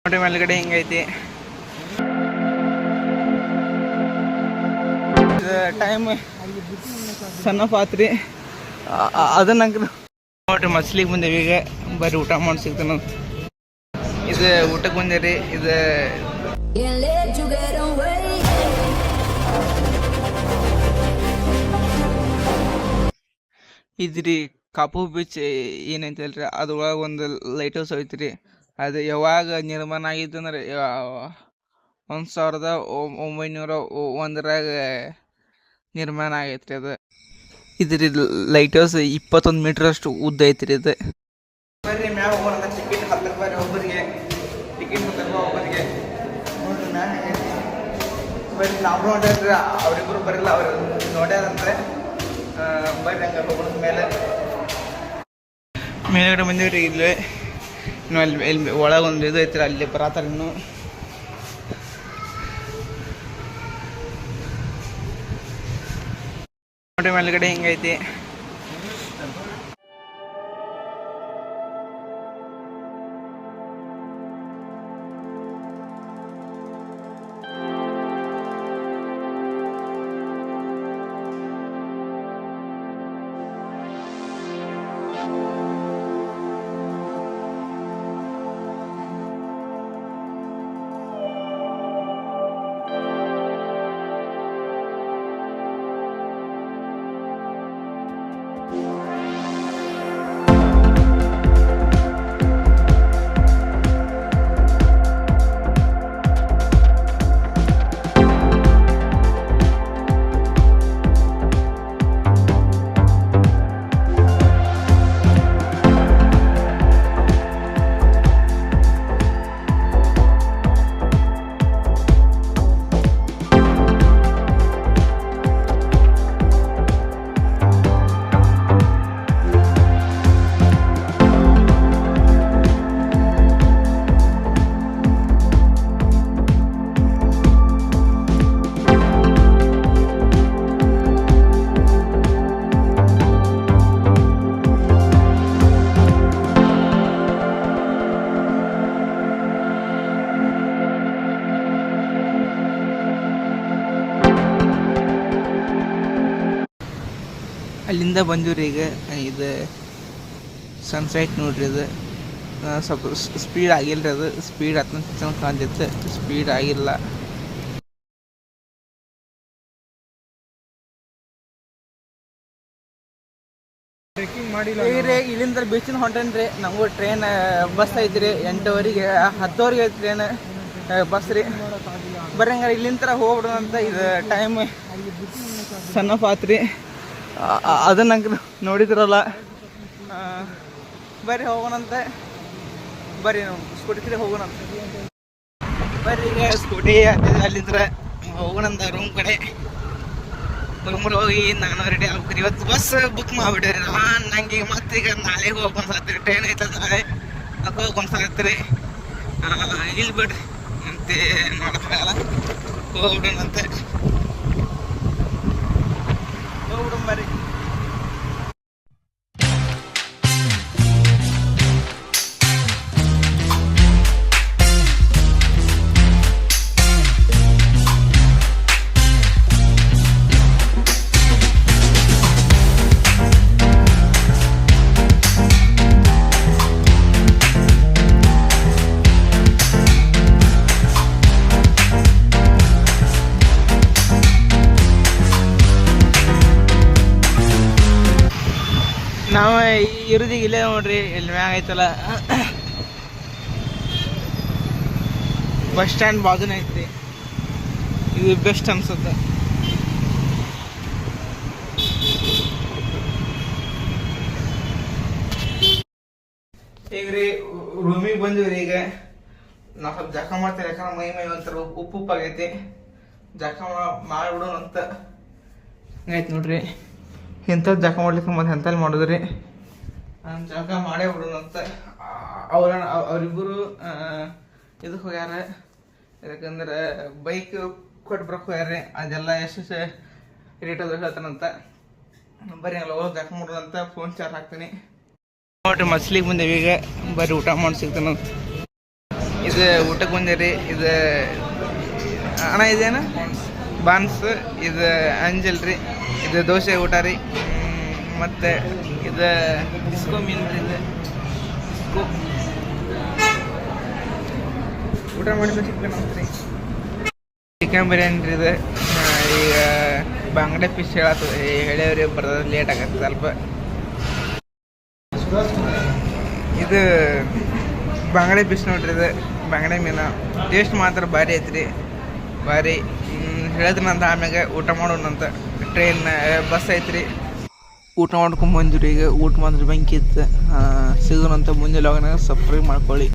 ನೋಡಿ ಮೇಲ್ಗಡೆ ಹಿಂಗೈತಿ. ಟೈಮ್ ಸಣ್ಣ ಪಾತ್ರಿ ಅದನ್ನ ನೋಡ್ರಿ ಮಸ್ಲಿಗೆ ಬಂದೇವಿ. ಈಗ ಬರ್ರಿ ಊಟ ಮಾಡಿ ಸಿಗ್ತಾನ. ಇದು ಊಟಕ್ಕೆ ಬಂದೇರಿ. ಇದು ಇದ್ರಿ ಕಾಪು ಬೀಚ್ ಏನೈತಲ್ರಿ, ಅದ್ರೊಳಗೆ ಒಂದು ಲೈಟ್ ಹೌಸ್ ಐತ್ರಿ. ಅದು ಯಾವಾಗ ನಿರ್ಮಾಣ ಆಗಿತ್ತು ಅಂದ್ರೆ 1901ರಾಗ ನಿರ್ಮಾಣ ಆಗೈತ್ರಿ. ಅದು ಇದ್ರಿ ಲೈಟ್ ಹೌಸ್ 21 ಮೀಟರ್ ಅಷ್ಟು ಉದ್ದ ಐತ್ರಿ. ಇದು ಬರ್ರಿ ಮ್ಯಾಗ ಹೋಗೋಣ. ಟಿಕೆಟ್ 10 ರೂಪಾಯಿ ಒಬ್ಬರಿಗೆ. ಟಿಕೆಟ್ 10 ರೂಪಾಯಿ ಒಬ್ಬರಿಗೆ. ನೋಡ್ರಿ ಮ್ಯಾಗ ಬರ್ರಿ. ನಾವು ನೋಡ್ರಿ ಅವ್ರಿಬ್ರು ಬರಲ್ಲ, ಅವ್ರು ನೋಡ್ಯಾರಂದ್ರೆ ಬರ್ರಿ ಹಂಗೆ ಹೋಗೋಣ. ಮೇಲ್ಗಡೆ ಬಂದಿವ್ರಿ. ಇಲ್ಲಿ ಇನ್ನು ಅಲ್ಲಿ ಒಳಗೆ ಒಂದು ಇದು ಐತ್ರಿ, ಅಲ್ಲಿ ಬರತ್ತಾರ. ಇನ್ನು ನೋಡಿ ಮೇಲ್ಗಡೆ ಹಿಂಗೈತಿ. ಅಲ್ಲಿಂದ ಬಂದಿವ್ರಿ. ಈಗ ಇದು ಸನ್ಸೆಟ್ ನೋಡ್ರಿ. ಇದು ಸ್ವಲ್ಪ ಸ್ಪೀಡ್ ಆಗಿಲ್ಲ ರೀ. ಅದು ಸ್ಪೀಡ್ ಹತ್ತನ ಕಾಣ್ತಿತ್ತು, ಸ್ಪೀಡ್ ಆಗಿಲ್ಲ. ಈಗ ಇಲ್ಲಿಂದ ಬೀಚಿನ ಹೊಂಟೇನ್ರಿ. ನಮಗೂ ಟ್ರೈನ್ ಬಸ್ ಐತ್ರಿ. 8 10 ಐತಿ ಟ್ರೈನ್ ಬಸ್ ರೀ. ಬರ್ರಿ ಹಂಗಾರೆ ಇಲ್ಲಿಂದ ಹೋಗ್ಬಿಡೋಣ ಅಂತ. ಇದು ಟೈಮ್ ಸಣ್ಣ ಪಾತ್ರಿ ಅದನ್ನ ನೋಡಿದ್ರಲ್ಲ. ಬರ್ರಿ ಹೋಗೋಣಂತೆ. ಬರ್ರಿ ನಾವು ಸ್ಕೂಟಿ ಕಡೆ ಹೋಗೋಣಂತ. ಬರ್ರಿ ಈಗ ಸ್ಕೂಟಿ ಅಲ್ಲಿಂದ ಹೋಗೋಣಂತ ರೂಮ್ ಕಡೆ. ರೂಮ್ಗೆ ಹೋಗಿ ನಾನು ರೆಡಿ ಆಗ್ಬೇಕ್ರಿ. ಇವತ್ತು ಬಸ್ ಬುಕ್ ಮಾಡಿಬಿಡ್ರಿ. ನಂಗೆ ಮತ್ತೀಗ ನಾಳೆಗೆ ಹೋಗ್ಕೊಂಡ್ರಿ. ಟ್ರೈನ್ ಐತದ ನಾಳೆ ಅದು ಹೋಗ್ಕೊಂಡ್ರಿ. ಇಲ್ಲಿ ಬಿಡ್ರಿ ಮತ್ತೆ ನೋಡೋಕ್ಕಾಗಲ್ಲ. ಹೋಗ್ಬಿಡೋಣಂತೆ. ಹೋಗ್ಬಿಡೋಣ ಬರ್ರಿ. ನಾವು ಇರೋದಿಗೆ ಇಲ್ಲೇ ನೋಡ್ರಿ. ಇಲ್ಲಿ ಮ್ಯಾಗ ಐತಲ್ಲ ಬಸ್ ಸ್ಟ್ಯಾಂಡ್ ಬಾಜುನ ಐತ್ರಿ. ಇದು ಬೆಸ್ಟ್ ಅನ್ಸುತ್ತೆ. ಈಗ ರೀ ರೂಮಿಗೆ ಬಂದಿವ್ರಿ. ಈಗ ನಾವು ಸ್ವಲ್ಪ ಜಕ ಮಾಡ್ತೀವಿ. ಯಾಕಂದ್ರೆ ಮೈ ಒಂಥರ ಉಪ್ಪಾಗೈತಿ. ಜಕ ಮಾಡಿಬಿಡೋಣ ಅಂತ ಹಂಗೈತಿ ನೋಡ್ರಿ. ಇಂಥದ್ದು ಜಕ ಮಾಡ್ಲಿಕ್ಕೆ ಮತ್ತೆ ಎಂತಲ್ಲಿ ಮಾಡಿದ್ರಿ. ಜಕ ಮಾಡೇ ಬಿಡೋಣ ಅಂತ. ಅವ್ರಿಬ್ಬರು ಇದಕ್ಕೆ ಹೋಗ್ಯಾರ. ಯಾಕಂದ್ರೆ ಬೈಕ್ ಕೊಟ್ಬರಕ್ಕೆ ಹೋಗ್ಯಾರ. ಅದೆಲ್ಲ ಎಷ್ಟು ರೇಟ್ ಅದು ಹೇಳ್ತಾನಂತ. ಬರ್ರಿ ಅಲ್ಲ ಹೋಗಿ ಜಕ ಮಾಡೋಣ ಅಂತ ಫೋನ್ ಚಾರ್ಜ್ ಹಾಕ್ತೀನಿ. ನೋಡ್ರಿ ಮಸ್ಲಿಗೆ ಬಂದೇವಿ. ಈಗ ಬರ್ರಿ ಊಟ ಮಾಡಿ ಸಿಗ್ತಾನ. ಇದು ಇದು ಊಟಕ್ಕೆ ಬಂದಿರಿ. ಇದು ಅಣ್ಣ ಇದೇನು ಬಾನ್ಸ್, ಇದು ಅಂಜಲ್ ರೀ, ಇದು ದೋಸೆ ಊಟ ರೀ. ಮತ್ತು ಇದು ಇಸ್ಕೋ ಮೀನು ರೀ. ಇದು ಇಸ್ಕೋ ಊಟ ಮಾಡಿದ್ರೆ ಚಿಕನ್ ಅಂತ್ರಿ. ಚಿಕನ್ ಬಿರಿಯಾನಿ ರೀ ಇದು. ಈಗ ಬಂಗಡೆ ಫಿಶ್ ಹೇಳೇವ್ರಿ, ಬರೋದು ಲೇಟ್ ಆಗತ್ತೆ ಸ್ವಲ್ಪ. ಇದು ಬಂಗಡೆ ಫಿಶ್ ನೋಡ್ರಿ. ಇದು ಬಂಗಡೆ ಮೀನು ಟೇಸ್ಟ್ ಮಾತ್ರ ಭಾರಿ ಐತ್ರಿ, ಭಾರಿ. ಹೇಳಿದ್ರಂತ ಆಮ್ಯಾಗ ಊಟ ಮಾಡೋಣಂತ. ಟ್ರೈನ್ ಬಸ್ ಐತ್ರಿ. ಊಟ ಮಾಡ್ಕೊಂಡ್ ಬಂದಿರಿ. ಈಗ ಊಟ ಮಾಡಿದ್ರೆ ಬೆಂಕಿ ಇತ್ತು. ಸಿಗೋಣಂತ ಮುಂಜಾನೆ ಹೋಗೋಣ. ಸಬ್ಸ್ಕ್ರೈಬ್ ಮಾಡ್ಕೊಳ್ಳಿ.